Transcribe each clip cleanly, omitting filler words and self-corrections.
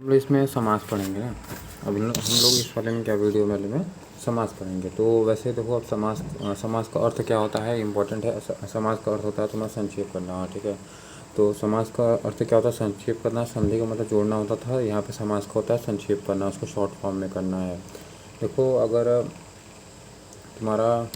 हम लोग इसमें समास पढ़ेंगे ना। अब हम लोग इस वाले में क्या वीडियो में समास पढ़ेंगे। तो वैसे देखो, अब समास का अर्थ क्या होता है, इम्पोर्टेंट है। समास का अर्थ होता है तुम्हारा संक्षेप करना, ठीक है। तो समास का अर्थ क्या होता है, संक्षेप करना। संधि का मतलब जोड़ना होता था, यहाँ पे समास का होता है संक्षेप करना, उसको शॉर्ट फॉर्म में करना है। देखो, अगर तुम्हारा,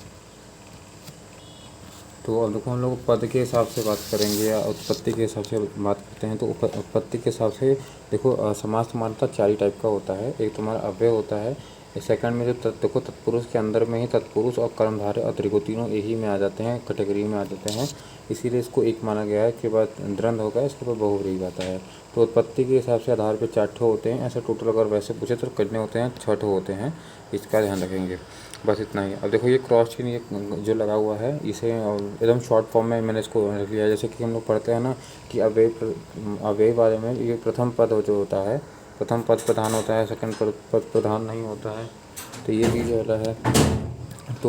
तो अब देखो हम लोग पद के हिसाब से बात करेंगे या उत्पत्ति के हिसाब से बात करते हैं। तो उत्पत्ति के हिसाब से देखो, समास तुम्हारा चार ही टाइप का होता है। एक तुम्हारा अव्यय होता है। सेकंड में जो देखो, तत्पुरुष के अंदर में ही तत्पुरुष और कर्मधारय और त्रिगु तीनों यही में आ जाते हैं, कैटेगरी में आ जाते हैं। इसीलिए इसको एक माना गया है। इसके बाद द्वंद्व होगा, इसके बाद बहुव्रीहि आता है। तो उत्पत्ति के हिसाब से आधार पे 4 ठो होते हैं। ऐसे टोटल अगर वैसे पूछे तो कितने होते हैं, 6 ठो होते हैं। इसका ध्यान रखेंगे, बस इतना ही। अब देखो, ये क्रॉस चिन्ह ये जो लगा हुआ है, इसे एकदम शॉर्ट फॉर्म में मैंने इसको रख लिया है। जैसे कि हम लोग पढ़ते हैं ना कि अव्यय वाले में ये प्रथम पद जो होता है, प्रथम पद प्रधान होता है, सेकंड पद प्रधान नहीं होता है। तो ये चीज़ वाला है। तो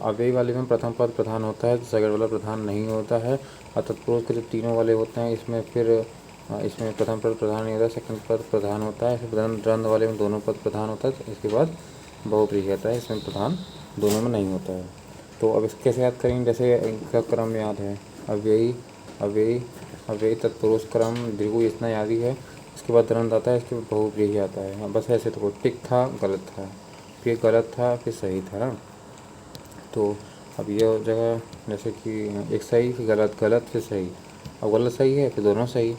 अव्यय वाले में प्रथम पद प्रधान होता है, सेकंड वाला प्रधान नहीं होता है। और तत्पुरुष के जो तीनों वाले होते हैं, इसमें फिर इसमें प्रथम पद प्रधान नहीं होता, सेकंड पद प्रधान होता है। फिर द्वंद्व वाले में दोनों पद प्रधान होता है। इसके बाद बहुव्रीहि आता है, इसमें प्रधान दोनों में नहीं होता है। तो अब इसको कैसे याद करेंगे, जैसे इनका क्रम याद है, अव्ययी अव्ययी अव्ययी तत्पुरुष क्रम द्विगु, इतना याद ही है। इसके बाद द्वंद्व आता है, इसके बाद बहुव्रीहि आता है। हाँ, बस ऐसे। तो टिक था, गलत था, फिर गलत था, फिर सही था ना। तो अब ये जगह जैसे कि एक सही फिर गलत, गलत फिर सही। अब गलत सही है, फिर दोनों सही,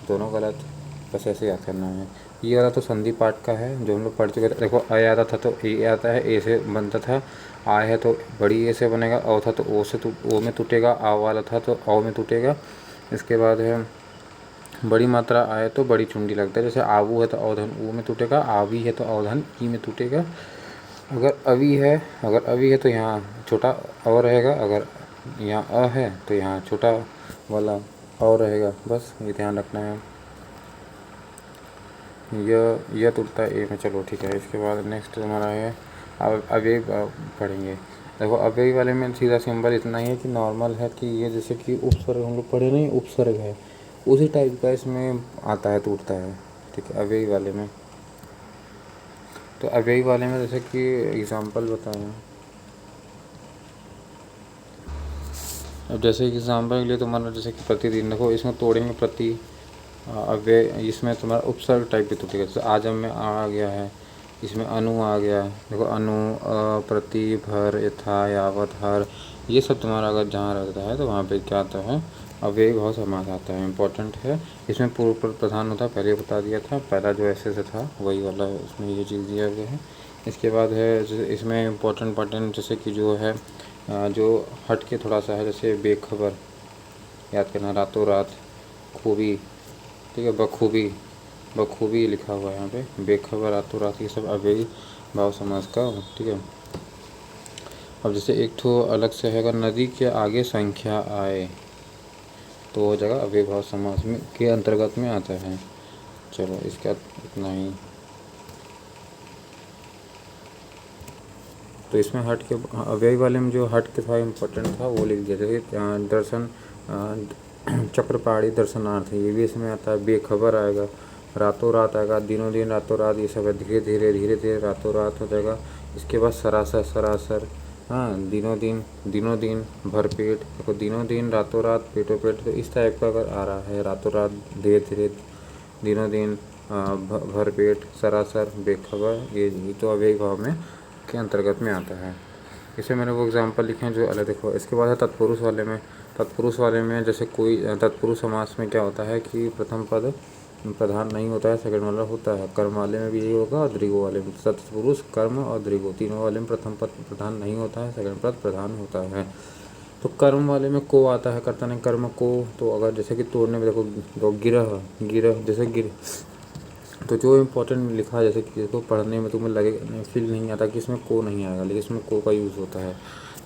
दोनों गलत। बस ऐसे याद करना है। ये वाला तो संधि पाठ का है जो हम लोग पढ़ चुके थे। देखो, अ आता था तो ए आता है, ए से बनता था। आ है तो बड़ी ए से बनेगा। औ था तो ओ से ओ में टूटेगा। आ वाला था तो औ में टूटेगा। इसके बाद है बड़ी मात्रा आए तो बड़ी चुंडी लगता है। जैसे आवू है तो अवधन ऊ में टूटेगा। आवी है तो अवधन ई में टूटेगा। अगर अभी है तो यहाँ छोटा अ रहेगा। अगर यहाँ अ है तो यहाँ छोटा वाला अ रहेगा। बस ये ध्यान रखना है। यह टूटता है ए में। चलो ठीक है। इसके बाद नेक्स्ट हमारा है अब अव्यय पढ़ेंगे। देखो, अव्यय वाले में सीधा सिंबल इतना ही है कि नॉर्मल है कि ये जैसे कि उपसर्ग हम लोग पढ़े नहीं, उपसर्ग है उसी टाइप का इसमें आता है, टूटता है। ठीक है, अव्यय वाले में। तो अव्यय वाले में जैसे कि एग्जाम्पल बताएं। अब जैसे एग्जाम्पल के लिए तुम्हारा जैसे कि प्रतिदिन, देखो इसमें तोड़ेंगे प्रति अव्यय, इसमें तुम्हारा उपसर्ग टाइप भी टूटेगा। जैसे आजम में आ गया है, इसमें अनु आ गया। देखो, अनु, प्रति, भर, यथा, यावत, हर, ये सब तुम्हारा अगर जहाँ रहता है तो वहाँ पे क्या आता है, अव्ययी भाव समास आता है। इम्पोर्टेंट है। इसमें पूर्व पद प्रधान होता है, पहले बता दिया था। पहला जो ऐसे से था वही वाला है, उसमें ये चीज़ दिया गया है। इसके बाद है इसमें इम्पोर्टेंट जैसे कि जो है जो हट के थोड़ा सा है, जैसे बेखबर याद करना, रातों रात, खूबी, ठीक है, बखूबी, बखूबी लिखा हुआ है यहाँ पे, बेखबर, रातों रात, ये सब अव्ययी भाव समास का, ठीक है। अब जैसे एक ठो अलग से है, अगर नदी के आगे संख्या आए तो वो जगह अव्ययी भाव समास में के अंतर्गत में आता है। चलो, इसका इतना ही। तो इसमें हट के अव्ययी वाले में जो हट के था इम्पोर्टेंट था वो लिख दिया। जैसे दर्शन चक्रपाणी दर्शनार्थ है, ये भी इसमें आता है। बेखबर आएगा, रातों रात आएगा, दिनों दिन, रातों रात, ये सब है। धीरे धीरे धीरे धीरे रातों रात हो जाएगा। इसके बाद सरासर सरासर, हाँ, दिनों दिन, भरपेट। देखो, दिनों दिन, रातों रात, पेटों पेट, तो इस टाइप का अगर आ रहा है, रातों रात, धीरे धीरे, दिनों दिन, भरपेट, सरासर, बेखबर, ये तो अव्ययी भाव में के अंतर्गत में आता है। इसे मैंने वो एग्जांपल लिखे हैं जो अलग। देखो, इसके बाद है तत्पुरुष वाले में। तत्पुरुष वाले में जैसे कोई तत्पुरुष समास में क्या होता है कि प्रथम पद प्रधान नहीं होता है, सेकंड वाला होता है। कर्म वाले में भी यही होगा और द्विगु वाले में। तत्पुरुष, कर्म और द्विगु तीनों वाले में प्रथम पद प्रधान नहीं होता है, सेकंड पद प्रधान होता है। तो कर्म वाले में को आता है, कर्ता ने कर्म को। तो अगर जैसे कि तोड़ने में देखो, गिरह गिरह, जैसे गिर, तो जो इम्पोर्टेंट लिखा है, जैसे कि इसको पढ़ने में तुम्हें लगे फील नहीं आता कि इसमें को नहीं आएगा, लेकिन इसमें को का यूज़ होता है।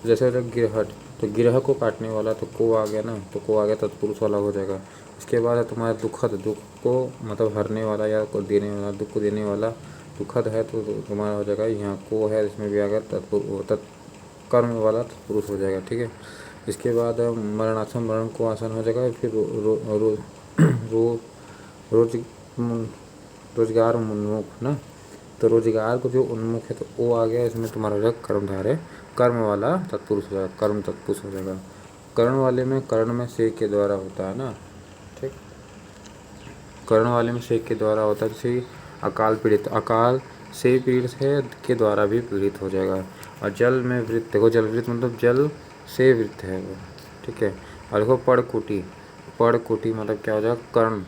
जैसे गिरहट, तो गिरह को काटने वाला, तो को आ गया ना, तो को आ गया, तत्पुरुष वाला हो जाएगा। इसके बाद है तुम्हारा दुखद, दुख को मतलब हरने वाला या को देने वाला, दुख को देने वाला, दुखद है तो तुम्हारा हो जाएगा यहाँ को है, इसमें भी आ गया तत्कर्म वाला तत्पुरुष हो जाएगा, ठीक है। इसके बाद मरणासन, मरण को आसन हो जाएगा। फिर रोज रोजगार उन्मुख ना, तो रोजगार को जो उन्मुख है तो ओ आ गया, इसमें तुम्हारा हो जाएगा कर्मधारय, कर्म वाला तत्पुरुष हो जाएगा, कर्म तत्पुरुष हो जाएगा। कर्ण वाले में कर्ण में से के द्वारा होता है ना, ठीक, कर्ण वाले में से के द्वारा होता है। जैसे अकाल पीड़ित, अकाल से पीड़ित है के द्वारा भी पीड़ित हो जाएगा। और जल में वृत्त, देखो जल वृत्त मतलब जल से वृत्त है वो, ठीक है। और देखो पड़कुटी, पड़कुटी मतलब क्या हो जाएगा, कर्ण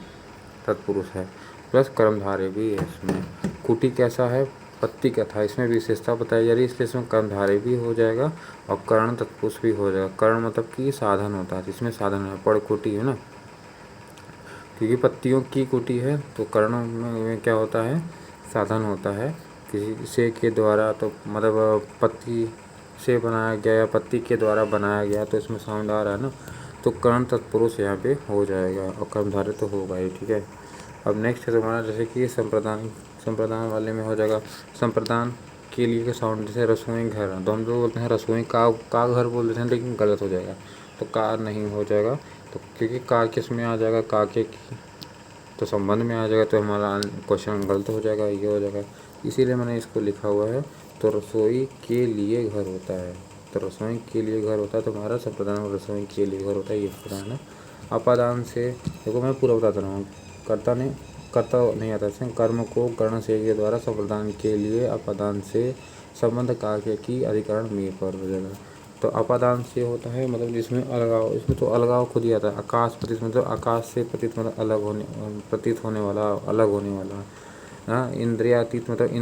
तत्पुरुष है प्लस कर्मधारय भी है इसमें। कुटी कैसा है, पत्ती का था, इसमें विशेषता बताई जा रही है, इसलिए इसमें कर्मधारय भी हो जाएगा और कर्ण तत्पुरुष भी हो जाएगा। कर्ण मतलब कि साधन होता है, जिसमें साधन है, पड़कुटी है ना, क्योंकि पत्तियों की कुटी है तो कर्ण में क्या होता है, साधन होता है किसी से के द्वारा, तो मतलब पत्ती से बनाया गया या पत्ती के द्वारा बनाया गया, तो इसमें साउंड आ रहा है ना, तो कर्ण तत्पुरुष यहाँ पे हो जाएगा और कर्मधारय तो होगा ही, ठीक है। अब नेक्स्ट है तुम्हारा जैसे कि संप्रदान, संप्रदान वाले में हो जाएगा, संप्रदान के लिए का साउंड जैसे रसोई घर, तो हम लोग बोलते हैं रसोई का घर बोल देते हैं, लेकिन गलत हो जाएगा, तो कार नहीं हो जाएगा, तो क्योंकि कार किस में आ जाएगा, का के तो संबंध में आ जाएगा, तो हमारा क्वेश्चन गलत हो जाएगा, ये हो जाएगा, इसीलिए मैंने इसको लिखा हुआ है। तो रसोई के लिए घर होता है, तो रसोई के लिए घर होता है, तो हमारा संप्रदान रसोई के लिए घर होता है, ये प्रदान है। अपादान से, देखो मैं पूरा बताता रहा हूँ, करता नहीं आता है, कर्म को कर्ण से के द्वारा संप्रदान के लिए अपादान से संबंध कार्य की अधिकरण में पर हो जाएगा। तो अपादान से होता है मतलब जिसमें अलगाव, इसमें तो अलगाव खुद ही आता है। आकाश प्रतीत मतलब आकाश से प्रतीत मतलब अलग होने, प्रतीत होने वाला, अलग होने वाला। हाँ, इंद्रियातीत मतलब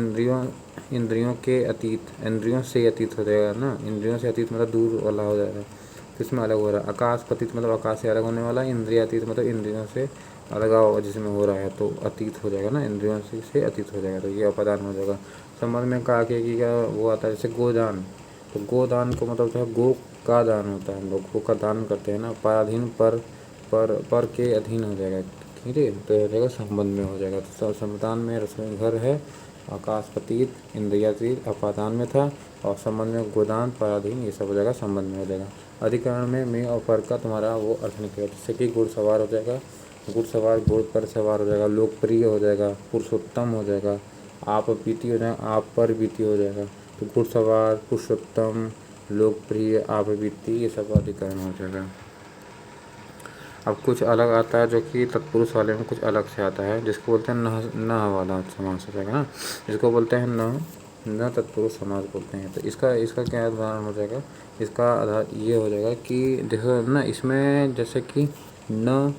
इंद्रियों के अतीत, इंद्रियों से अतीत हो जाएगा ना, इंद्रियों से अतीत मतलब दूर वाला हो जाएगा, तो इसमें अलग हो रहा है। आकाश प्रतीत मतलब आकाश से अलग होने वाला, इंद्रियातीत मतलब इंद्रियों से अलगाव जिसमें हो रहा है, तो अतीत हो जाएगा ना, इंद्रियों से अतीत हो जाएगा, तो ये अपादान हो जाएगा। संबंध में कहा कि क्या वो आता है, जैसे गोदान, तो गोदान को मतलब है गो का दान होता है, हम लोग गो का दान करते हैं ना, पराधीन पर के अधीन हो जाएगा, ठीक है, तो हो जाएगा संबंध में हो जाएगा। तो संबंधान में रसोई घर है, आकाश प्रतीत, इंद्रियातीत अपादान में था, और संबंध में गोदान पराधीन, ये सब हो जाएगा संबंध में हो जाएगा। अधिकरण में और पर का तुम्हारा वो अर्थ निकलेगा, जैसे कि घुड़सवार हो जाएगा, घुड़सवार घोड़ पर सवार हो जाएगा, लोकप्रिय हो जाएगा, पुरुषोत्तम हो जाएगा, आप बीती हो जाएगा, आप पर बीती हो जाएगा, तो घुड़सवार, पुरुषोत्तम, लोकप्रिय, आप बीती, ये सब अधिकरण हो जाएगा। अब कुछ अलग आता है जो कि तत्पुरुष वाले में कुछ अलग से आता है, जिसको बोलते हैं न वाला समास हो जाएगा ना, जिसको बोलते हैं न तत्पुरुष समास बोलते हैं। तो इसका क्या उदाहरण हो जाएगा, इसका आधार ये हो जाएगा कि देखो ना, इसमें जैसे कि न,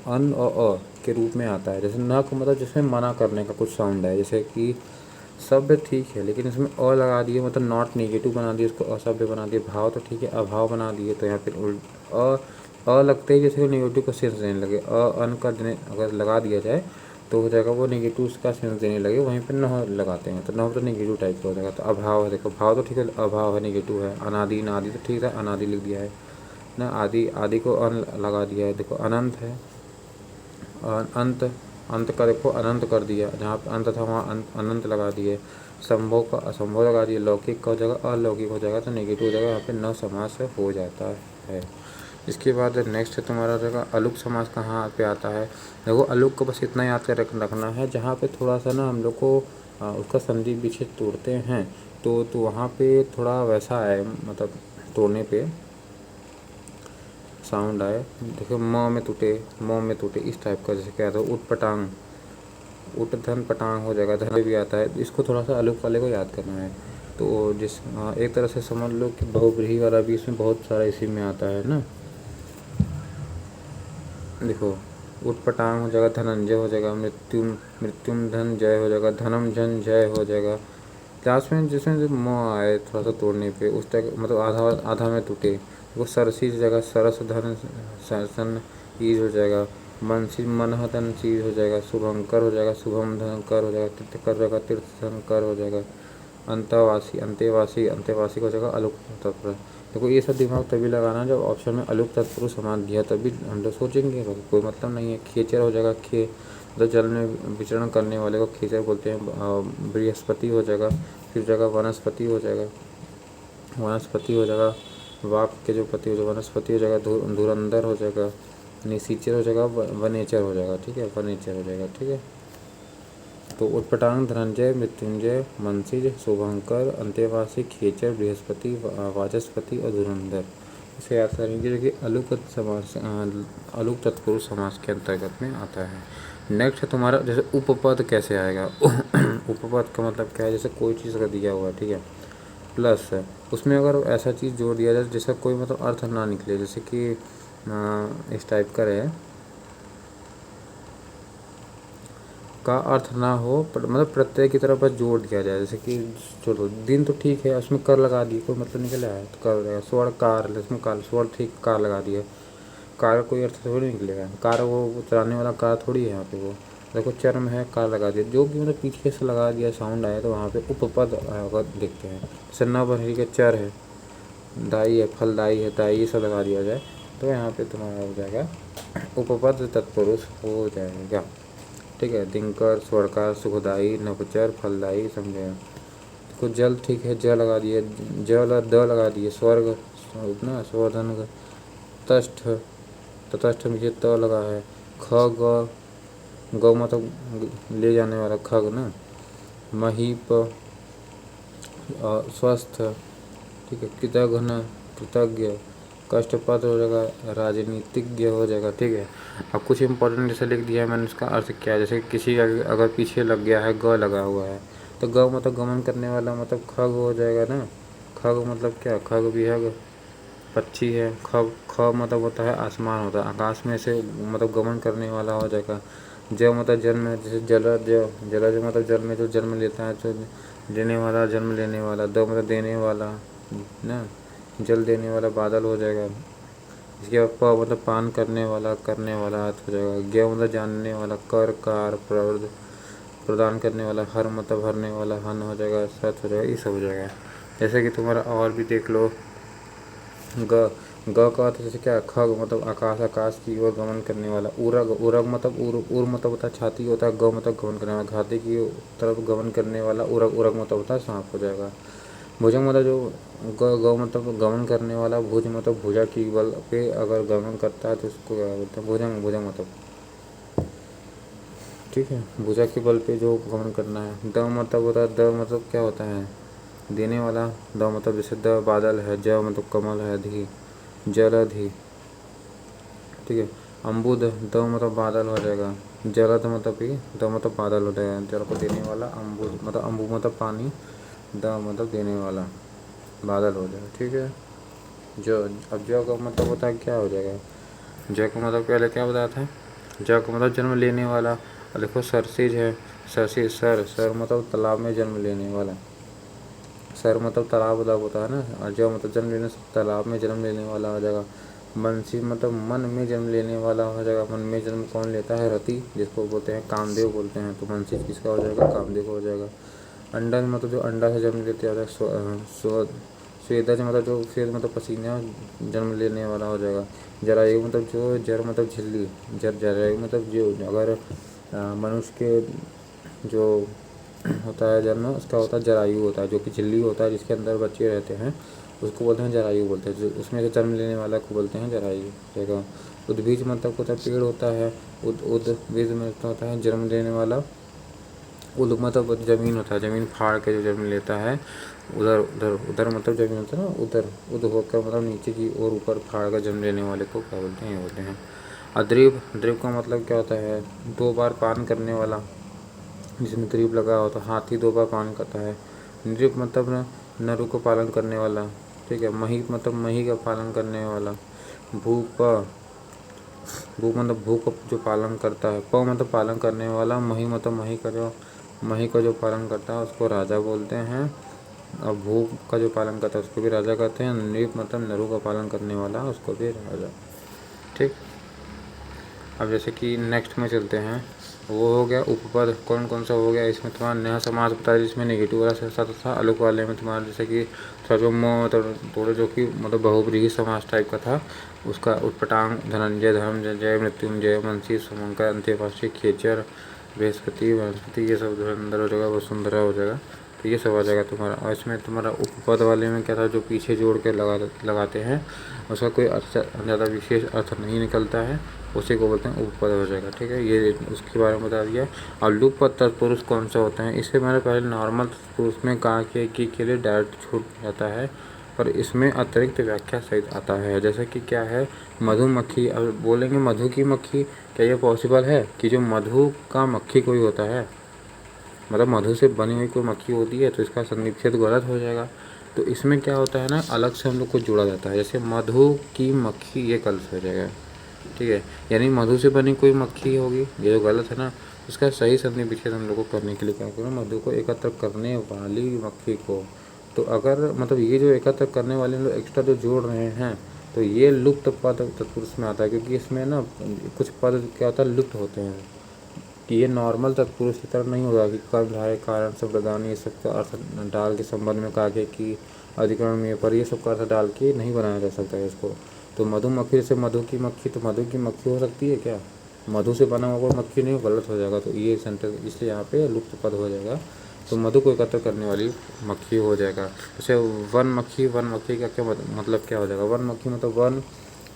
अन और अ के रूप में आता है। जैसे न को मतलब जिसमें मना करने का कुछ साउंड है, जैसे कि सभ्य ठीक है, लेकिन इसमें अ लगा दिए मतलब नॉट नेगेटिव बना दिए, उसको असभ्य बना दिए। भाव तो ठीक है, अभाव बना दिए, तो यहाँ पर अ लगते ही जैसे नेगेटिव का सेंस देने लगे। अन का अगर लगा दिया जाए तो हो जाएगा वो नेगेटिव उसका सेंस देने लगे, वहीं पर न लगाते हैं तो न तो नेगेटिव टाइप का हो जाएगा। तो अभाव है, देखो भाव तो ठीक है, अभाव है नेगेटिव है। अनादि, नादि तो ठीक है, अनादि लिख दिया है ना, आदि, आदि को अन लगा दिया है। देखो अनंत है, अंत, अंत का देखो अनंत कर दिया, जहाँ पे अंत था वहाँ अनंत लगा दिए। संभव का असंभव लगा दिए, लौकिक का हो जाएगा अलौकिक हो जाएगा, तो नेगेटिव हो जाएगा, यहाँ पे न समास हो जाता है। इसके बाद नेक्स्ट है तुम्हारा रहेगा अलुक समास, कहाँ पे आता है। देखो अलुक को बस इतना याद कर रखना है, जहाँ पे थोड़ा सा ना हम लोग को उसका संधि विच्छेद तोड़ते हैं, तो वहाँ पे थोड़ा वैसा है, मतलब तोड़ने पे साउंड आए। देखो म में टूटे, इस टाइप का, जैसे क्या था उटपटांग, उट धन पटांग हो जाएगा, धन भी आता है। इसको थोड़ा सा अलुक वाले को याद करना है। तो एक तरह से समझ लो कि बहुब्रीहि वाला भी इसमें बहुत सारा इसी में आता है ना। देखो उटपटांग हो जाएगा, धनंजय हो जाएगा, मृत्युम धन जय हो जाएगा, धनम जन जय हो जाएगा। लास्ट में जिसमें जो म आए थोड़ा सा तोड़ने पे, उस टाइप मतलब आधा आधा में टूटे। वो सरसी हो जाएगा, सरस धन सरसन ईज हो जाएगा, मनसी मनह धन चीज हो जाएगा, शुभंकर हो जाएगा, शुभम धन कर हो जाएगा, तीर्थकर हो जाएगा, तीर्थ धन कर हो जाएगा, अंतवासी अंतेवासी हो जाएगा अलुक तत्पुरुष। देखो ये सब दिमाग तभी लगाना जब ऑप्शन में अलुक तत्पुरुष समान दिया, तभी हम लोग सोचेंगे, कोई मतलब नहीं है। खेचर हो जाएगा, मतलब जल में विचरण करने वाले को खेचर बोलते हैं। बृहस्पति हो जाएगा, फिर जगह वनस्पति हो जाएगा, वनस्पति हो जाएगा, वाक के जो पति हो जाएगा वनस्पति हो जाएगा, धुरंधर हो जाएगा, निशिचर हो जाएगा, वनेचर हो जाएगा, ठीक है, वनेचर हो जाएगा, ठीक है। तो उत्पटांग धनंजय मृत्युंजय मनसिज शुभंकर अंत्यवासी खेचर बृहस्पति वाचस्पति और धुरंधर। इसे याद करेंगे जो कि अलुक समास अलुक तत्पुरुष समास के अंतर्गत में आता है। नेक्स्ट है तुम्हारा जैसे उपपद कैसे आएगा। उपपद का मतलब क्या है, जैसे कोई चीज़ का दिया हुआ है, ठीक है, प्लस है उसमें अगर ऐसा चीज़ जोड़ दिया जाए जिसका कोई मतलब अर्थ ना निकले, जैसे कि इस टाइप का रहे का अर्थ ना हो, मतलब प्रत्यय की तरफ बस जोड़ दिया जाए, जैसे कि छोड़ो दिन तो ठीक है, उसमें कर लगा दिए, कोई मतलब निकला है तो कर रहेगा। स्वर्ण कार, इसमें कार स्वर्ण ठीक कार लगा दिया, कार कोई अर्थ थोड़ी निकलेगा, कार वो चलाने वाला कार थोड़ी है यहाँ पे। वो देखो चर्म है, कार लगा दिया, जो कि मतलब पीछे से लगा दिया साउंड आया तो वहाँ पे उपपद देखते हैं। जैसे न बरहरी के चर है, दाई है, फलदाई है, दाई ये सब लगा दिया जाए तो यहाँ पे तुम्हारा हो जाएगा उपपद तत्पुरुष हो जाएगा, ठीक है। दिनकर, स्वर्णकार, सुखदाई, नवचर, फलदाई, समझे। तो जल ठीक है, ज लगा दिए, जल द लगा दिए, स्वर्ग ना स्वर्धन, तष्ठ तटस्थ नीचे त लगा है, ख गौ मतलब ले जाने वाला खग ना, महीप स्वस्थ, ठीक है। कृतघ्न कृतज्ञ, कष्टपद हो जाएगा, राजनीतिज्ञ हो जाएगा, ठीक है। अब कुछ इंपॉर्टेंट जैसे लिख दिया है मैंने, उसका अर्थ क्या है, जैसे किसी अगर पीछे लग गया है, ग लगा हुआ है तो ग मतलब गमन करने वाला, मतलब खग हो जाएगा ना। खग मतलब क्या, खग विहग पक्षी है, ख मतलब होता है आसमान होता है, आकाश में से मतलब गमन करने वाला हो जाएगा। ज मतलब जन्म, जैसे जलज, जलज मतलब जल में जो जन्म लेता है, जो देने वाला, जन्म लेने वाला। द मतलब देने वाला ना, जल देने वाला बादल हो जाएगा। इसके बाद प मतलब पान करने वाला अर्थ हो जाएगा। ज्ञ मतलब जानने वाला, कर कार प्रदान करने वाला। हर मतलब भरने वाला, हन हो जाएगा, सत हो जाएगा, ये सब हो जाएगा। जैसे कि तुम्हारा और भी देख लो, ग का अर्थ जैसे क्या, खग मतलब आकाश, आकाश की ओर गमन करने वाला। उरग, उरग मतलब उर मतलब होता है छाती होता है, ग मतलब गमन करने वाला, घाटी की तरफ गमन करने वाला। उरग, उरग मतलब होता है सांप हो जाएगा। भुजंग मतलब जो गौ मतलब गमन करने वाला। भुज मतलब भुजा की बल पे अगर गमन करता है तो उसको क्या बोलते हैं, भुजंग, भुजंग मतलब, ठीक है, भुजा के बल पे जो गमन करना है। द मतलब होता है, द मतलब क्या होता है, देने वाला। द मतलब जैसे द बादल है, ज मतलब कमल है, धी जलधि, ठीक है। अम्बुद, द मतलब बादल हो जाएगा। जलद मतलब भी, द मतलब बादल हो जाएगा, जल को देने वाला। अम्बुद मतलब, अम्बु मतलब पानी, द मतलब देने वाला, बादल हो जाएगा, ठीक है। जो अब जो का मतलब होता है क्या हो जाएगा, ज का मतलब पहले क्या बताया था, ज का मतलब जन्म लेने वाला। और देखो सरसिज है, सरसिज सर मतलब तालाब में जन्म लेने वाला। सर मतलब तालाब उलाब होता है ना, और जो मतलब जन्म लेने, तालाब में जन्म लेने वाला हो जाएगा। मनसी मतलब मन में जन्म लेने वाला हो जाएगा। मन में जन्म कौन लेता है, रति, जिसको बोलते हैं कामदेव बोलते हैं, तो मनसी किसका हो जाएगा, कामदेव हो जाएगा। अंडा मतलब जो अंडा से जन्म लेते हो जाएगा। स्वेदज मतलब जो स्वेद मतलब पसीना जन्म लेने वाला हो जाएगा। जरायु मतलब जो, जर मतलब झिल्ली, जरायु मतलब जो अगर मनुष्य के जो होता है जन्म, उसका होता है जरायु होता है, जो कि झिल्ली होता है जिसके अंदर बच्चे रहते हैं, उसको बोलते हैं जरायु बोलते हैं। जो उसमें से जन्म लेने वाला को बोलते हैं जरायु जगह। उद्भिज मतलब होता है पेड़ होता है। उद्भिज में होता है जन्म लेने वाला। उद मतलब जमीन होता है, जमीन फाड़ के जो जन्म लेता है। उधर उधर उधर मतलब जमीन होता है ना, उधर उद होकर मतलब नीचे की और ऊपर फाड़ कर जन्म लेने वाले को क्या बोलते हैं, ये बोलते हैं। अद्रीब, द्रीब का मतलब क्या होता है, 2 बार पान करने वाला, जिसमें द्रीब लगा होता है। हाथी 2 बार पान करता है। नृप मतलब नरु को पालन करने वाला, ठीक है। मही मतलब मही का पालन करने वाला। भूप, भू मतलब भू का जो पालन करता है। प मतलब पालन करने वाला। मही मतलब मही का जो पालन करता है उसको राजा बोलते हैं। और भू का जो पालन करता है उसको भी राजा कहते हैं। नृप मतलब नरु का पालन करने वाला, उसको भी राजा, ठीक। अब जैसे कि नेक्स्ट में चलते हैं, वो हो गया उपपद कौन कौन सा हो गया। इसमें तुम्हारा नया समास बताया जिसमें नेगेटिव वाला साथ था। अलग वाले में तुम्हारा जैसे कि थोड़ा जो मतलब थोड़े जो कि मतलब बहुब्रीहि समास टाइप का था, उसका उत्पटांग, धनंजय, धर्मजय, मृत्युंजय, मनसी, सुमंकर, अंत्यवासी, खेचर, बृहस्पति, वनस्पति, ये सब अंदर हो जाएगा। वसुंधरा हो जाएगा, तो ये सब आ जाएगा तुम्हारा। और इसमें तुम्हारा उपपद वाले में क्या था, जो पीछे जोड़ के लगाते हैं, उसका कोई अर्थ ज़्यादा विशेष अर्थ नहीं निकलता है। उसी को बोलते हैं उपपद हो जाएगा। ठीक है, ये उसके बारे में बता दिया। अब लुक पद तत्पुरुष कौन सा होता है, इससे मैंने पहले नॉर्मल तत्पुरुष में कहा कि की के लिए डायरेक्ट छूट जाता है, पर इसमें अतिरिक्त व्याख्या सहित आता है। जैसे कि क्या है, मधुमक्खी। अब बोलेंगे मधु की मक्खी, क्या ये पॉसिबल है कि जो मधु का मक्खी कोई होता है, मतलब मधु से बनी हुई कोई मक्खी होती है, तो इसका संधिच्छेद गलत हो जाएगा। तो इसमें क्या होता है ना, अलग से हम लोग को जोड़ा जाता है। जैसे मधु की मक्खी, ये गलत हो जाएगा। ठीक है, यानी मधु से बनी कोई मक्खी होगी, ये जो गलत है ना, उसका सही संधि विच्छेद हम लोग को करने के लिए क्या करें, मधु को एकत्र करने वाली मक्खी को। तो अगर मतलब ये जो एकत्र करने वाले लोग एक्स्ट्रा जो जोड़ रहे हैं, तो ये लुप्त पद तत्पुरुष में आता है, क्योंकि इसमें ना कुछ पद क्या होता है, लुप्त होते हैं। कि ये नॉर्मल तत्पुरुष की तरह नहीं होगा कि कर्मधारय कारण से प्रदान ये सब का अर्थ डाल के संबंध में कहा गया कि अधिकरण में, पर ये सब का अर्थ डाल के नहीं बनाया जा सकता है इसको। तो मधुमक्खी से मधु की मक्खी, तो मधु की मक्खी हो सकती है क्या, मधु से बना हुआ मक्खी नहीं, गलत हो जाएगा। तो ये सेंटेंस इसलिए यहाँ पे लुप्त पद हो जाएगा। तो मधु को एकत्र करने वाली मक्खी हो जाएगा। जैसे वन मक्खी, वन मक्खी का क्या मतलब क्या हो जाएगा, वन मक्खी मतलब वन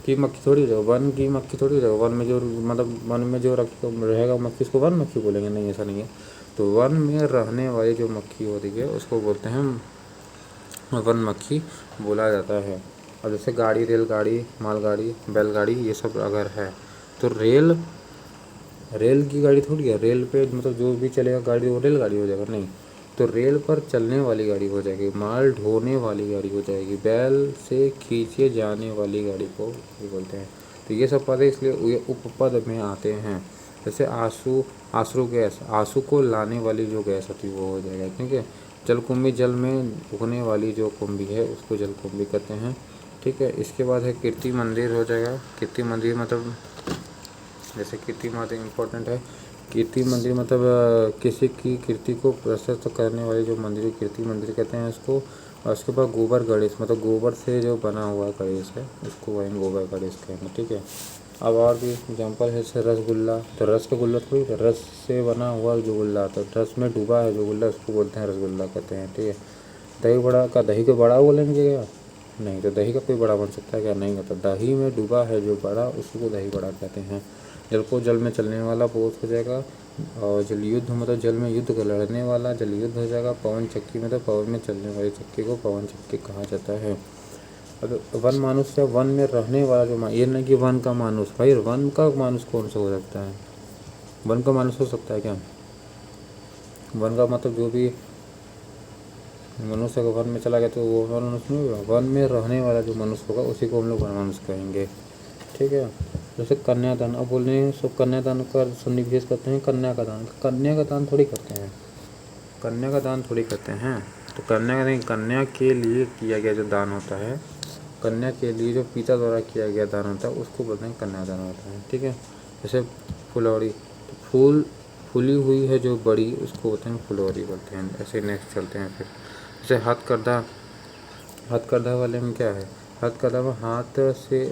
की मक्खी थोड़ी रहेगा, वन की मक्खी थोड़ी रहेगा। वन में जो मतलब वन में जो रहेगा मक्खी, उसको वन मक्खी बोलेंगे, नहीं ऐसा नहीं है। तो वन में रहने वाली जो मक्खी होती है उसको बोलते हैं वन मक्खी बोला जाता है। अब जैसे गाड़ी, रेलगाड़ी, मालगाड़ी, बैलगाड़ी, ये सब अगर है तो रेल की गाड़ी थोड़ी है, रेल पे मतलब जो भी चलेगा गाड़ी वो रेलगाड़ी हो जाएगा, नहीं। तो रेल पर चलने वाली गाड़ी हो जाएगी, माल ढोने वाली गाड़ी हो जाएगी, बैल से खींचे जाने वाली गाड़ी को ये बोलते हैं। तो ये सब पद इसलिए ये उपपद में आते हैं। जैसे आंसू गैस, आंसू को लाने वाली जो गैस होती है वो हो जाएगा। ठीक है, जलकुंभी, जल में उगने वाली जो कुंभी है उसको जलकुंभी कहते हैं। ठीक है, इसके बाद है कीर्ति मंदिर हो जाएगा। कीर्ति मंदिर मतलब जैसे कीर्ति मंदिर इम्पोर्टेंट है। कीर्ति मंदिर मतलब किसी की कीर्ति को प्रशस्त करने वाले जो मंदिर कीर्ति मंदिर कहते हैं उसको। और उसके बाद गोबर गणेश, मतलब गोबर से जो बना हुआ गणेश है उसको वहीं गोबर गणेश कहेंगे। ठीक है, अब और भी एग्जाम्पल है जैसे रसगुल्ला। तो रस का गुल्ला थोड़ी, रस से बना हुआ जो गुल्ला, तो रस में डूबा है जो गुल्ला उसको बोलते हैं रसगुल्ला कहते हैं। ठीक है, दही बड़ा का, दही को बड़ा बोलेंगे क्या, नहीं। तो दही का कोई बड़ा बन सकता है क्या, नहीं होता। दही में डूबा है जो बड़ा, उसी को दही बड़ा कहते हैं। जल को जल में चलने वाला बोध हो जाएगा। और जल युद्ध मतलब जल में युद्ध कर लड़ने वाला जल युद्ध हो जाएगा। पवन चक्की मतलब पवन में चलने वाली चक्की को पवन चक्की कहा जाता है। अब वन मानुष या वन में रहने वाला जो ये नहीं कि वन का मानुष, भाई वन का मानुष कौन सा हो सकता है, वन का मानुष हो सकता है क्या, वन का मतलब जो भी मनुष्य अगर वन में चला गया तो वो मनुष्य नहीं होगा। वन में रहने वाला जो मनुष्य होगा उसी को हम लोग वन मनुष्य कहेंगे। ठीक है, जैसे कन्यादान। अब बोल रहे हैं सो कन्यादान का संधि विशेष करते हैं कन्या का दान। कन्या का दान थोड़ी करते हैं, कन्या का दान थोड़ी करते हैं। तो कन्या का नहीं, कन्या के लिए किया गया जो दान होता है, कन्या के लिए जो पिता द्वारा किया गया दान होता है उसको बोलते हैं कन्यादान होता है। ठीक है, जैसे फुलौरी, तो फूली हुई है जो बड़ी उसको बोलते हैं फुलौरी बोलते हैं। ऐसे नेक्स्ट चलते हैं फिर। जैसे हथकरघा, हथकरघा वाले में क्या है, हथकरघा में हाथ से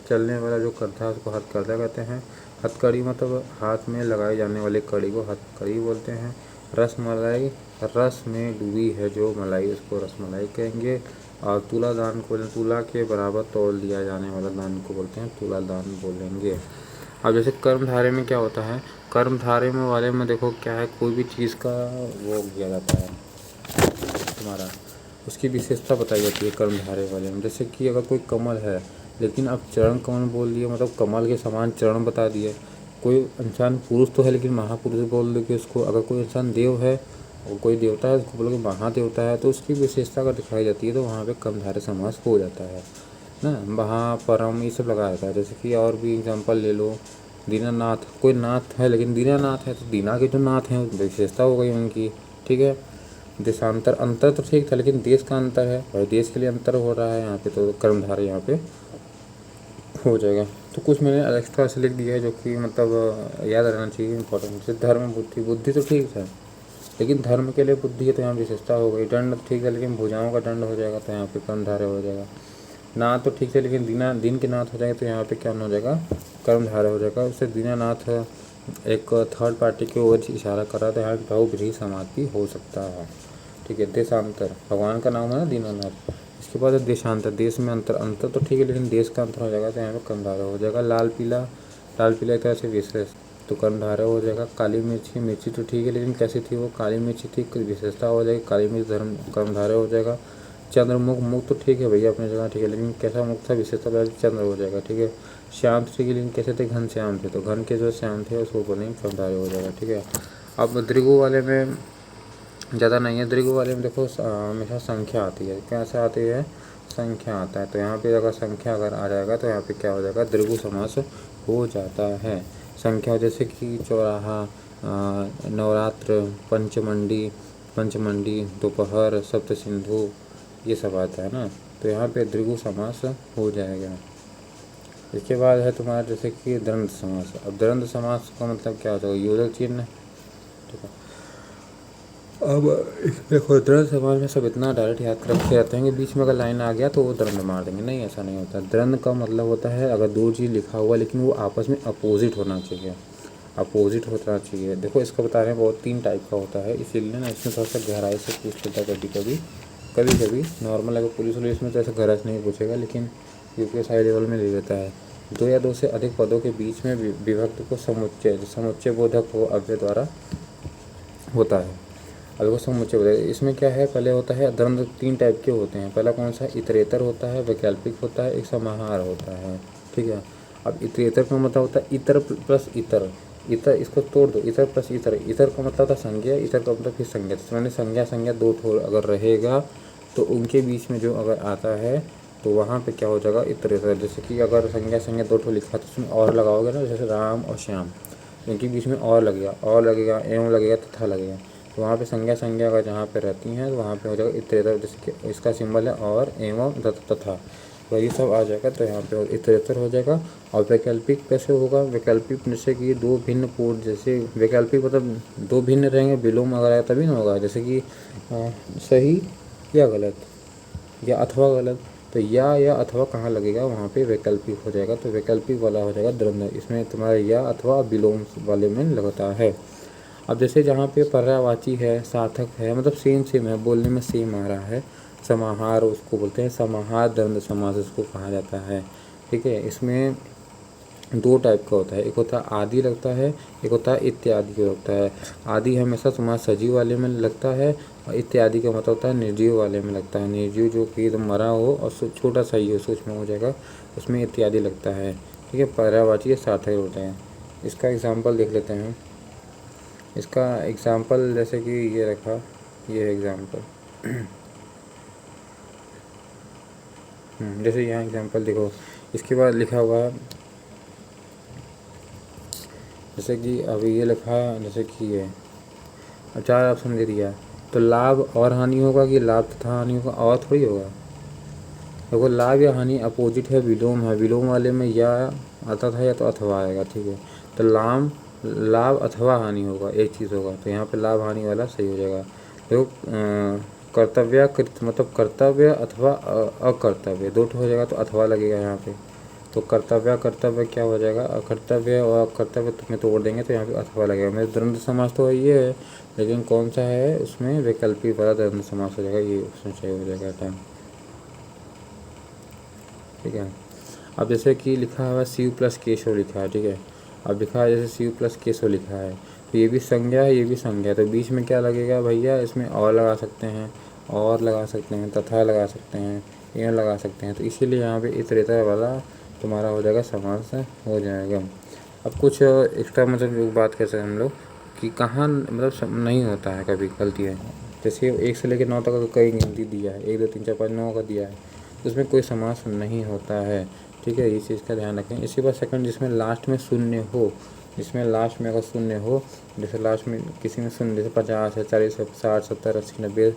चलने वाला जो करधा है उसको हथकरघा कहते हैं। हथकड़ी मतलब हाथ में लगाई जाने वाली कड़ी को हथकड़ी बोलते हैं। रसमलाई, रस में डूबी है जो मलाई उसको रसमलाई कहेंगे। और तुला दान को, तुला के बराबर तोल दिया जाने वाला दान को बोलते हैं तुला दान बोलेंगे। अब जैसे कर्मधारय में क्या होता है, कर्मधारय में वाले में देखो क्या है, कोई भी चीज़ का वो किया जाता है तुम्हारा, उसकी विशेषता बताई जाती है कर्मधारय वाले में। जैसे कि अगर कोई कमल है लेकिन अब चरण कमल बोल दिए, मतलब कमल के समान चरण बता दिए। कोई इंसान पुरुष तो है लेकिन महापुरुष बोल दे कि उसको। अगर कोई इंसान देव है और कोई देवता है उसको बोलोगे महादेवता है, तो उसकी विशेषता अगर दिखाई जाती है तो वहाँ पे कर्मधारय समास हो जाता है ना। वहाँ परम ये सब लगाया जाता है। जैसे कि और भी एग्जाम्पल ले लो, दीनानाथ, कोई नाथ है लेकिन दीनानाथ है तो दीना के जो नाथ हैं विशेषता हो गई उनकी। ठीक है, देशांतर, अंतर तो ठीक था लेकिन देश का अंतर है भाई, देश के लिए अंतर हो रहा है यहाँ पे, तो कर्मधारय यहाँ पे हो जाएगा। तो कुछ मैंने एक्स्ट्रा से लिख दिया है जो कि मतलब याद रहना चाहिए, इंपॉर्टेंट। जैसे धर्म, बुद्धि, बुद्धि तो ठीक है लेकिन धर्म के लिए बुद्धि है तो यहाँ विशेषता हो गई। दंड ठीक है लेकिन भुजाओं का दंड हो जाएगा तो यहाँ पे कर्मधारय हो जाएगा। नाथ तो ठीक है लेकिन दिन के नाथ हो जाएगा तो यहाँ पे क्या हो जाएगा, कर्मधारय हो जाएगा। उससे दीनानाथ एक थर्ड पार्टी की ओर इशारा कर रहा था, यहाँ बहुब्रीहि समाधि हो सकता है। ठीक है, देशांतर, भगवान का नाम है ना दीनानाथ। इसके बाद देशांतर, देश में अंतर, अंतर तो ठीक है लेकिन देश का अंतर हो जाएगा तो यहाँ पे कर्मधारय हो जाएगा। लाल पीला, लाल पीला एक तरह से विशेष, तो कर्णधारय हो जाएगा। काली मिर्ची, मिर्ची तो ठीक है लेकिन कैसी थी वो, काली मिर्ची थी, कोई विशेषता हो जाएगी, काली मिर्च धर्म कर्णधारय हो जाएगा। चंद्रमुख, मुख तो ठीक है भैया अपनी जगह ठीक है, लेकिन कैसा मुख था, विशेषता चंद्र हो जाएगा। ठीक है। श्याम ठीक है लेकिन कैसे थे, घन श्याम थे, तो घन के जो श्याम थे उसको बोलेंगे कर्णधारय हो जाएगा। ठीक है। अब द्विगु वाले में ज़्यादा नहीं है, द्विगु वाले में देखो हमेशा संख्या आती है। कैसे आती है, संख्या आता है, तो यहाँ पे अगर संख्या अगर आ जाएगा तो यहाँ पे क्या हो जाएगा, द्विगु समास हो जाता है। संख्या जैसे कि चौराहा, नवरात्र, पंचमंडी, दोपहर, सप्त सिंधु, ये सब आता है ना, तो यहाँ पे द्विगु समास हो जाएगा। इसके बाद है तुम्हारा जैसे कि द्वंद्व समास। अब द्वंद्व समास का मतलब क्या होता है, योजक चिन्ह। ठीक है। अब देखो द्वंद्व समास में सब इतना डायरेक्ट याद कर रखे रहते हैं कि बीच में अगर लाइन आ गया तो वो द्वंद्व मार देंगे, नहीं ऐसा नहीं होता। द्वंद्व का मतलब होता है अगर दो चीज़ लिखा हुआ लेकिन वो आपस में अपोजिट होना चाहिए, अपोजिट होना चाहिए। देखो इसका बता रहे हैं बहुत 3 टाइप का होता है, इसीलिए ना इसमें थोड़ा सा गहराई से पूछ लेता है कभी कभी। नॉर्मल अगर पुलिस में तो ऐसा गहराई से नहीं पूछेगा, लेकिन यूपीएससी लेवल में ले लेता है। 2 या 2 से अधिक पदों के बीच में विभक्ति को समुच्चय बोधक हो अव्यय द्वारा होता है। अब देखो समुच्चय बोधक, इसमें क्या है, पहले होता है द्वंद्व 3 टाइप के होते हैं। पहला कौन सा, इतरेतर होता है, वैकल्पिक होता है, एक समाहार होता है। ठीक है। अब इतरेतर का मतलब होता है इतर प्लस इतर, इसको तोड़ दो, इतर प्लस इतर का मतलब था संज्ञा, इतर का मतलब फिर संज्ञा। तो मैंने संज्ञा 2 ठोर अगर रहेगा तो उनके बीच में जो अगर आता है तो वहाँ पे क्या हो जाएगा, इतरेतर। जैसे कि अगर संज्ञा 2 ठोर लिखा तो उसमें और लगाओगे ना, जैसे राम और श्याम, इनके बीच में और लगेगा, एवं लगेगा, तथा लगेगा, तो वहाँ पे संज्ञा अगर जहाँ पे रहती हैं तो वहाँ पे हो जाएगा इतरेतर। जैसे कि इसका सिंबल है और, एवं, तथा, तो ये सब आ जाएगा, तो यहाँ पे इतरेतर हो जाएगा। और वैकल्पिक कैसे होगा, वैकल्पिक जैसे कि 2 भिन्न पूर्ण, जैसे वैकल्पिक मतलब 2 भिन्न रहेंगे, विलोम अगर आया तभी ना होगा। जैसे कि सही या गलत, या अथवा गलत, तो या अथवा कहाँ लगेगा, वहाँ पे वैकल्पिक हो जाएगा, तो वैकल्पिक वाला हो जाएगा द्वंद्व। इसमें तुम्हारा या अथवा विलोम वाले में लगता है। अब जैसे जहाँ पे पर्यायवाची है, सार्थक है, मतलब सेम है, बोलने में सेम आ रहा है, समाहार उसको बोलते हैं, समाहार द्वंद्व समास उसको कहा जाता है। ठीक है। इसमें 2 टाइप का होता है, एक होता है आदि लगता है, एक होता है इत्यादि लगता है। आदि हमेशा तुम्हारा सजीव वाले में लगता है, और इत्यादि का मतलब होता है निर्जीव वाले में लगता है। निर्जीव जो कि एकदम मरा हो और छोटा सा ही हो, सूक्ष्म हो जाएगा, उसमें इत्यादि लगता है। ठीक है। पर्यायवाची सार्थक होते हैं। इसका एग्जाम्पल देख लेते हैं। इसका एग्जाम्पल जैसे कि ये रखा, ये एग्जाम्पल जैसे यहाँ एग्जाम्पल देखो, इसके बाद लिखा हुआ है जैसे कि अभी ये लिखा है, जैसे कि ये 4 ऑप्शन दे दिया, तो लाभ और हानि होगा कि लाभ तथा हानि होगा, और थोड़ी होगा। देखो लाभ या हानि अपोजिट है, विलोम है, विलोम वाले में या आता था या तो अथवा आएगा। ठीक है। तो लाभ अथवा हानि होगा, एक चीज़ होगा, तो यहाँ पे लाभ हानि वाला सही हो जाएगा। देखो मतलब कर्तव्य अथवा अकर्तव्य 2 हो जाएगा, तो अथवा लगेगा यहाँ पे। तो कर्तव्य क्या हो जाएगा, अकर्तव्य और अकर्तव्य तुम्हें तोड़ देंगे, तो यहाँ पे अथवा लगेगा। मेरे द्वंद्व समास तो ये है, लेकिन कौन सा है उसमें वैकल्पिक वाला द्वंद्व समास हो जाएगा, ये ऑप्शन सही हो जाएगा टाइम। ठीक है। अब जैसे कि लिखा हुआ शिव प्लस केशव लिखा है। ठीक है। अब लिखा है जैसे शिव प्लस केशव लिखा है, तो ये भी संज्ञा है, ये भी संज्ञा है, तो बीच में क्या लगेगा भैया, इसमें और लगा सकते हैं, और लगा सकते हैं, तथा लगा सकते हैं, एवं लगा सकते हैं, तो इसीलिए यहाँ पे इतरेतर वाला तुम्हारा हो जाएगा, समास हो जाएगा। अब कुछ एक्स्ट्रा मतलब बात कर सकते हैं हम लोग कि कहाँ मतलब नहीं होता है कभी गलती है। जैसे 1 से लेकर 9 तक कई गिनती दिया है, 1 2 3 4 5 9 का दिया है, उसमें कोई समास नहीं होता है। ठीक है। इस चीज़ का ध्यान रखें। इसी बार सेकंड, जिसमें लास्ट में शून्य हो, जिसमें लास्ट में अगर शून्य हो, जैसे लास्ट में किसी में शून्य, जैसे 50 है, 40 है, 60 70 80 90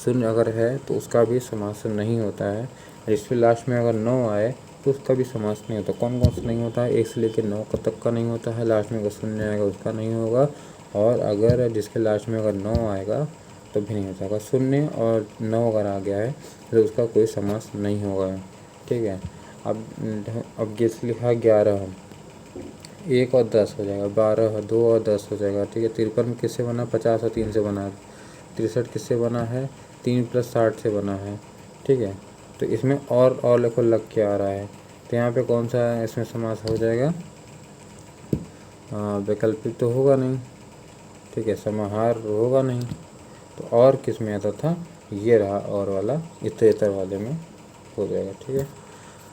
शून्य अगर है तो उसका भी समास नहीं होता है। जिसमें लास्ट में अगर 9 आए तो उसका भी समास नहीं होता। कौन कौन सा नहीं होता है, 1 से लेकर 9 तक का नहीं होता है, लास्ट में अगर शून्य आएगा उसका नहीं होगा, और अगर जिसके लास्ट में अगर 9 आएगा तो भी नहीं होता। अगर शून्य और 9 अगर आ गया है तो उसका कोई समास नहीं होगा। ठीक है। अब जैसे लिखा 11, 1 और 10 हो जाएगा, 12, 2 और 10 हो जाएगा। ठीक है। 53 किससे बना, 50 और 3 से बना है। 63 किससे बना है, 3 + 60 से बना है। ठीक है। तो इसमें और देखो लग क्या आ रहा है, तो यहाँ पे कौन सा इसमें समास हो जाएगा, वैकल्पिक तो होगा नहीं, ठीक है, समाहार होगा नहीं, तो और किस में आता था, ये रहा और वाला, इतरेतर वाले में हो जाएगा, ठीक है।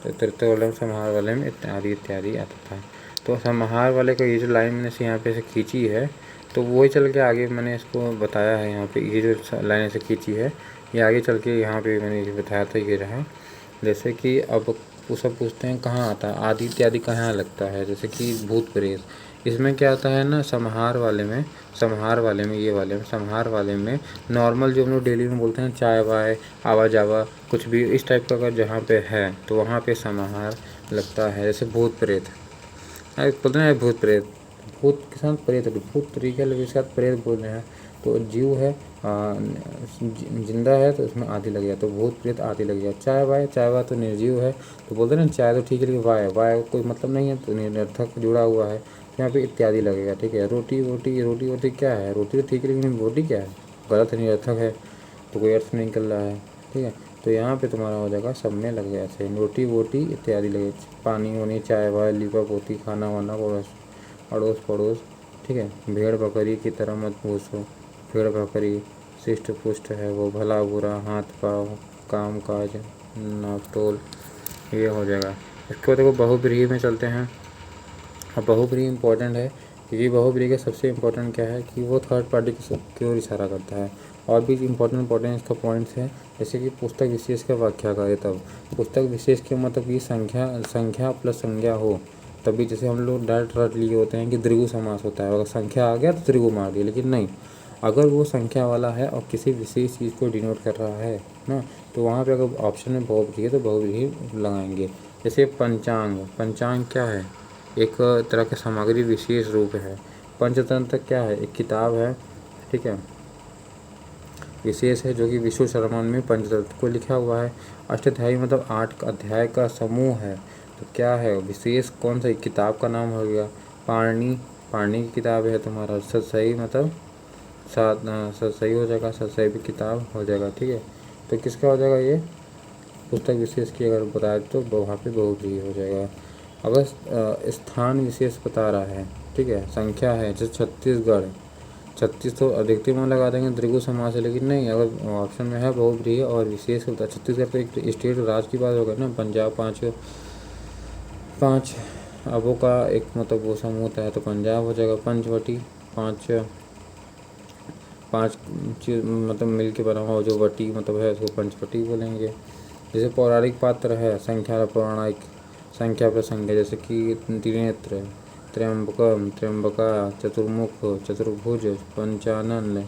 तो इतरेतर वाले में, समाहार वाले में इत्यादि इत्यादि आता था। तो समाहार वाले को ये जो लाइन मैंने से यहाँ पे से खींची है, तो वही चल के आगे मैंने इसको बताया है। यहाँ पे ये जो लाइन ऐसे खींची है, ये आगे चल के यहाँ पे मैंने ये बताया था, ये रहा। जैसे कि अब सब पूछते हैं कहाँ आता है, आदि इत्यादि कहाँ लगता है, जैसे कि भूत प्रेत, इसमें क्या आता है ना, समाहार वाले में, समाहार वाले में, ये वाले में, समाहार वाले में नॉर्मल जो हम लोग डेली में बोलते हैं, चाय वाय, आवा जावा, कुछ भी इस टाइप का अगर जहाँ पे है तो वहाँ पे समाहार लगता है। जैसे भूत प्रेत, अरे बोलते हैं भूत प्रेत, भूत के साथ प्रेत, भूत तरीके लगे के साथ प्रेत बोल रहे हैं, तो जीव है, जिंदा है, तो उसमें आदि लग गया, तो भूत प्रेत आदि लग गया। चाय वाय, चाय वाय तो निर्जीव है, तो बोलते हैं ना चाय तो ठीक है, लेकिन वाय, वाय कोई मतलब नहीं है, तो निरर्थक जुड़ा हुआ है, तो यहाँ पे इत्यादि लगेगा, ठीक है। रोटी वोटी, रोटी वोटी क्या है, रोटी तो ठीक है, लेकिन रोटी क्या है, गलत है, निरर्थक है, तो कोई अर्थ नहीं निकल रहा है, ठीक है। तो यहाँ पे तुम्हारा हो जाएगा, सब में लग गया ऐसे, रोटी वोटी इत्यादि लगे, पानी वानी, चाय वाय, लीपा पोती, खाना वाना, अड़ोस पड़ोस, ठीक है। भेड़ बकरी की तरह मत पूछो, भेड़ बकरी शिष्ट पुष्ट है वो, भला बुरा, हाथ पाँव, काम काज, नाप तोल, ये हो जाएगा। इसके बाद देखो बहुब्रीहि में चलते हैं। अब बहुब्रीहि इंपॉर्टेंट है, क्योंकि बहुब्रीहि का सबसे इम्पोर्टेंट क्या है कि वो थर्ड पार्टी की ओर इशारा करता है। और भी इम्पोर्टेंट इसका पॉइंट्स है, जैसे कि पुस्तक विशेष का व्याख्या करे तब, पुस्तक विशेष के मतलब कि संख्या प्लस संज्ञा हो तभी, जैसे हम लोग डायरेक्ट रट लिए होते हैं कि द्विगु समास होता है, अगर संख्या आ गया तो द्विगु मार दिया, लेकिन नहीं, अगर वो संख्या वाला है और किसी विशेष चीज़ को डिनोट कर रहा है ना, तो वहाँ पे अगर ऑप्शन में बहुब्रीहि है तो बहुब्रीहि लगाएंगे। जैसे पंचांग, पंचांग क्या है, एक तरह का सामग्री विशेष रूप है। पंचतंत्र क्या है, एक किताब है, ठीक है, विशेष है, जो कि विष्णु शर्मन में पंचतंत्र को लिखा हुआ है। अष्टाध्यायी मतलब 8 अध्याय का समूह है, तो क्या है विशेष, कौन सा किताब का नाम हो गया, पाणिनि, पाणिनि की किताब है तुम्हारा। सतसई मतलब सतसई हो जाएगा, सतसई भी किताब हो जाएगा, ठीक है। तो किसका हो जाएगा ये, पुस्तक विशेष की अगर बताए तो वहाँ पे बहुब्रीहि हो जाएगा। अगर स्थान विशेष बता रहा है, ठीक है, संख्या है, जैसे छत्तीसगढ़, 36 तो अधिकतर में लगा देंगे द्विगु समास है, लेकिन नहीं, अगर ऑप्शन में है बहुब्रीहि और विशेष होता है, छत्तीसगढ़ तो एक स्टेट राज्य की बात होगा ना, पंजाब पाँच अबों का एक मतलब वो समूह होता है, तो पंजाब हो जाएगा। पंचवटी, पाँच चीज मतलब मिल के बना हुआ जो वटी मतलब है, उसको पंचवटी बोलेंगे। जैसे पौराणिक पात्र है, संख्या पौराणिक, संख्या प्रसंग, जैसे कि त्रिनेत्र, त्र्यंबकम, त्र्यंबका, चतुर्मुख, चतुर्भुज, पंचानन,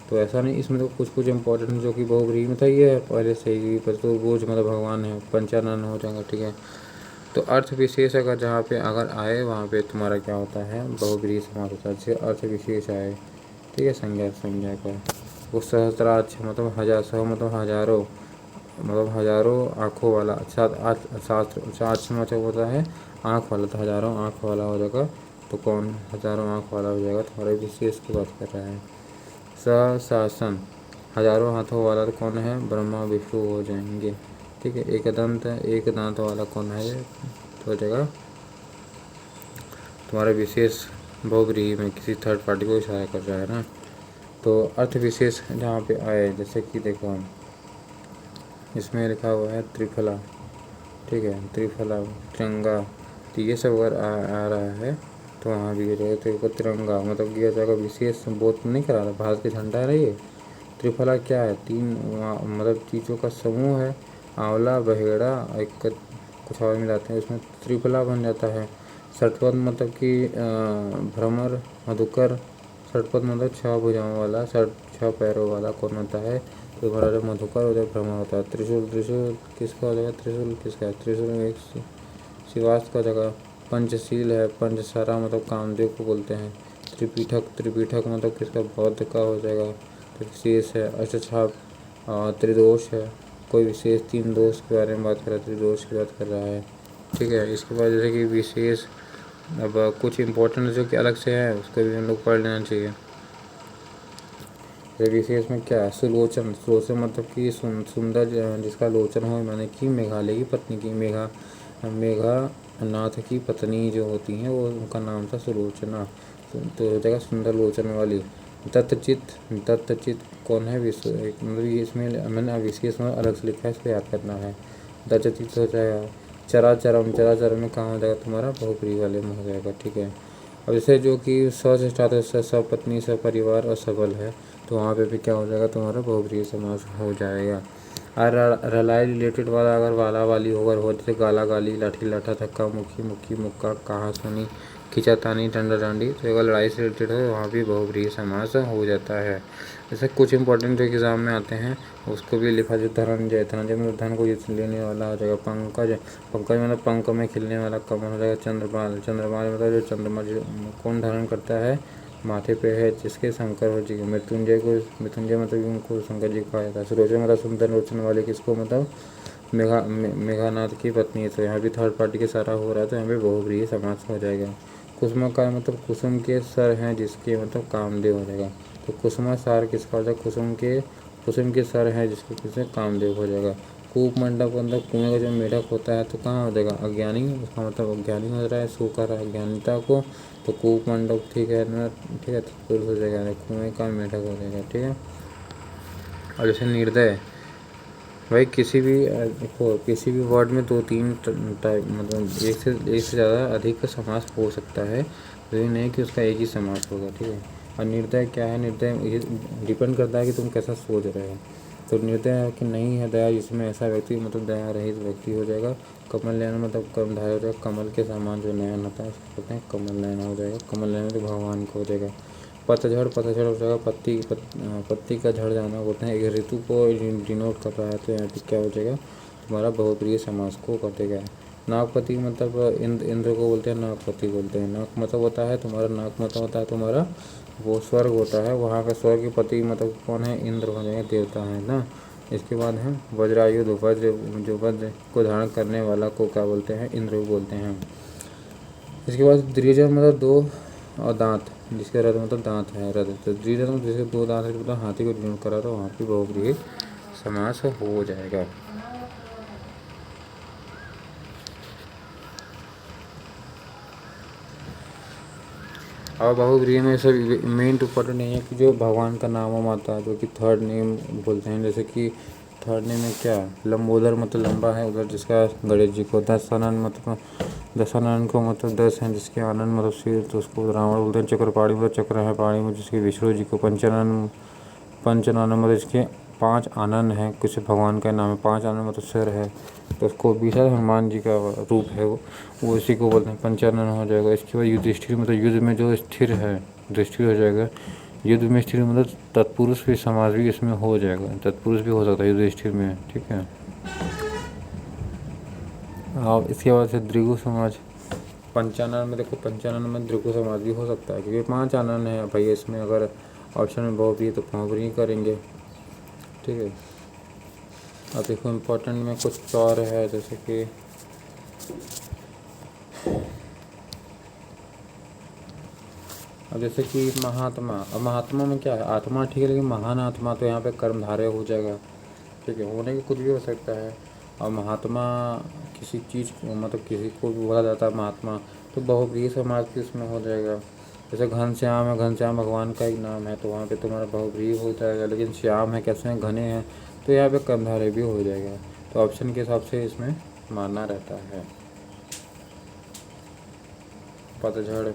तो ऐसा नहीं, इसमें तो कुछ कुछ इंपॉर्टेंट जो कि बहुब्रीहि में था, ये है पहले से ही, चतुर्भुज मतलब भगवान है, पंचानन हो जाएगा, ठीक है। तो अर्थ विशेष अगर जहाँ पे अगर आए वहाँ पे तुम्हारा क्या होता है, बहुब्रीहि समास होता है। जैसे अर्थ विशेष आए, ठीक है, संज्ञा का, वो सहस्त्राक्ष मतलब हजार, सह मतलब हजारों, मतलब हजारों आँखों वाला, शास्त्र मतलब होता है आँख वाला, तो हजारों आँख वाला हो जाएगा, तो कौन हजारों आँख वाला हो जाएगा, तुम्हारे विशेष की बात कर रहा है। सशासन, हजारों हाथों वाला तो कौन है, ब्रह्मा विष्णु हो जाएंगे, ठीक है। एक दांत वाला कौन है, तो हो जाएगा तुम्हारे विशेष बहुब्रीहि में किसी थर्ड पार्टी को इशारा कर रहा है ना। तो अर्थ विशेष जहाँ पे आए, जैसे कि देखो इसमें लिखा हुआ है त्रिफला, ठीक है, त्रिफला, तिरंगा, तो ये सब अगर आ रहा है तो वहाँ भी हो जाएगा। तो तिरंगा मतलब किया जाएगा विशेष, बोध नहीं करा रहा, भारत का झंडा है ना ये। त्रिफला क्या है, 3 मतलब चीज़ों का समूह है, आंवला, बहेड़ा, एक कुछ और मिलाते हैं उसमें त्रिफला बन जाता है। षटपद मतलब कि भ्रमर, मधुकर, षटपद मतलब 6 भुजाओं वाला, 6 पैरों वाला कौन होता है, तो हमारा मधुकर उधर भ्रमर होता है। त्रिशूल, त्रिशूल किसका हो जाएगा, त्रिशूल किसका है, त्रिशूल एक शिवास्त का जगह। पंचशील है, पंचसारा मतलब कामदेव को बोलते हैं। त्रिपीठक, त्रिपीठक मतलब किसका, बौद्ध का हो जाएगा। विशेष है अष्टछाप, त्रिदोष है, कोई विशेष 3 दोष के बारे में बात कर रहा है, त्रिदोष की बात कर रहा है, ठीक है। इसके बाद जैसे कि विशेष, अब कुछ इम्पोर्टेंट जो कि अलग से है उसको भी हम लोग पढ़ लेना चाहिए। विशेष में क्या है, सुलोचन, सुलोचन मतलब कि सुंदर जिसका लोचन हो, माने कि मेघालय की पत्नी की, मेघा नाथ की पत्नी जो होती हैं वो उनका नाम था सुलोचना। तो हो जाएगा सुंदर लोचन वाली। दत्तचित कौन है? विश्व मतलब ये इसमें मैंने अब इसके इसमें अलग से लिखा है, इसको याद करना है। दत्तचित हो जाएगा। चराचरम में कहाँ हो जाएगा तुम्हारा? बहुप्रिय वाले में हो जाएगा। ठीक है। अब जैसे जो कि स से स्टार्ट है, सपत्नी सपरिवार और सबल है, तो वहाँ पे भी क्या हो जाएगा तुम्हारा? बहुप्रिय समास हो जाएगा। और रलाई रिलेटेड वाला अगर वाला वाली होगा हो, जैसे गाला गाली, लाठी लाठा, धक्का मुक्की, मुक्की मुक्का, कहा सुनी, खींचातानी, डंडा डांडी, तो अगर लड़ाई से रिलेटेड हो वहाँ भी बहुप्रिय समास हो जाता है। जैसे कुछ इंपॉर्टेंट जो एग्जाम में आते हैं उसको भी लिखा जाए। धनंजय में धन को लेने वाला हो जाएगा। पंकज मतलब पंख में खिलने वाला कमल हो जाएगा। चंद्रमाल मतलब जो चंद्रमा जो कौन धारण करता है? माथे पे है जिसके शंकर जी। मृत्युंजय मतलब उनको शंकर जी को कहा जाता है। सुलोचना मतलब सुंदर लोचन वाले, किसको मतलब? मेघानाथ की पत्नी। तो यहाँ भी थर्ड पार्टी के सारा हो रहा है, तो यहाँ पे बहुप्रिय समास हो जाएगा। कुसुमा का मतलब कुसुम के सर हैं जिसके मतलब कामदेव हो जाएगा। तो कुसुमा सार किसका हो जाएगा? कुसुम के सर हैं जिसके किससे कामदेव हो जाएगा। कूप मंडप मतलब कुएं का जो मेढक होता है तो कहाँ हो जाएगा? अज्ञानी, उसका मतलब अज्ञानी हो रहा है, शो कर रहा है अज्ञानिता को, तो कूप मंडप ठीक है ना? ठीक है, तो हो जाएगा कुएं का मेढक हो जाएगा। ठीक है। और जैसे निर्दय भाई किसी भी वर्ड में 2-3 टाइप मतलब एक से ज़्यादा अधिक का समास हो सकता है, तो ये नहीं कि उसका एक ही समास होगा। ठीक है। और निर्दय क्या है? निर्दय ये डिपेंड करता है कि तुम कैसा सोच रहे हो। तो निर्दय है कि नहीं है दया, जिसमें ऐसा व्यक्ति मतलब दया रहित व्यक्ति हो जाएगा। कमल नयन मतलब कर्मधारय हो जाएगा। कमल के समान जो नयन होता है उसको कहते हैं कमल नयन हो जाएगा। कमल नयन तो भगवान को हो जाएगा। पतझड़ हो जाएगा। पत्ती का झड़ जाना बोलते हैं, एक ऋतु को डिनोट कर रहा है, तो यहाँ पे क्या हो जाएगा तुम्हारा? बहुप्रिय समास को कर देगा। नागपति मतलब इंद्र को बोलते हैं, नागपति बोलते हैं। नाग मतलब होता है तुम्हारा, नाग मतलब होता है तुम्हारा वो स्वर्ग होता है, वहाँ का स्वर्ग के पति मतलब कौन है? इंद्र हो जाएंगे, देवता है ना। इसके बाद है वज्रायुध। जो वज्र को धारण करने वाला को क्या बोलते हैं? इंद्र बोलते हैं। इसके बाद द्विजन मतलब दो और दांत, जिसके रथ मतलब दांत है, रथ। तो द्विजन मतलब जिसके 2 दांत है, मतलब हाथी को डिनोट करा, तो वहाँ पे बहुप्रिय समास हो जाएगा। और बहुप्रिय में सब मेन इम्पोर्टेंट नहीं है कि जो भगवान का नाम वाम आता है, जो कि थर्ड नेम बोलते हैं। जैसे कि थर्ड नेम में क्या? लंबोदर मतलब लंबा है उधर, जिसका गणेश जी को। दशानन को मतलब 10 हैं, जिसके आनंद मतलब सिर, तो उसको रावण बोलते हैं। चक्रपाणी मतलब चक्र है पाणी में, जिसके विष्णु जी को। पंचनन मतलब इसके 5 आनंद हैं, कुछ भगवान का नाम है। 5 आनंद मतलब सिर है, तो उसको विशाल हनुमान जी का रूप है वो इसी को बोलते हैं, पंचानन हो जाएगा। इसके बाद युधिष्ठिर मतलब युद्ध में जो स्थिर है, युधिष्ठिर हो जाएगा। युद्ध में स्थिर मतलब तत्पुरुष भी समास भी इसमें हो जाएगा, तत्पुरुष भी हो सकता है युधिष्ठिर में। ठीक है। और इसके बाद से द्विगु समाज। पंचानन में देखो, पंचानन में द्विगु समाज भी हो सकता है, क्योंकि 5 आनंद है भाई इसमें। अगर ऑप्शन में बहुप्रिय तो बहुप्रिय करेंगे। ठीक है। अब देखो इम्पोर्टेंट में कुछ और है, जैसे कि अब जैसे कि महात्मा। अब महात्मा में क्या है? आत्मा ठीक है, लेकिन महान आत्मा तो यहाँ पे कर्मधारय हो जाएगा। ठीक है, होने की कुछ भी हो सकता है। और महात्मा किसी चीज़ को मतलब किसी को भी बोला जाता है महात्मा, तो बहुप्रिय समाज भी उसमें हो जाएगा। जैसे घनश्याम है, घनश्याम भगवान का एक नाम है, तो वहाँ पे तुम्हारा बहुप्रिय हो जाएगा। लेकिन श्याम है, कैसे हैं? घने हैं, तो यहाँ पे कर्मधारय भी हो जाएगा। तो ऑप्शन के हिसाब से इसमें मानना रहता है। पतझड़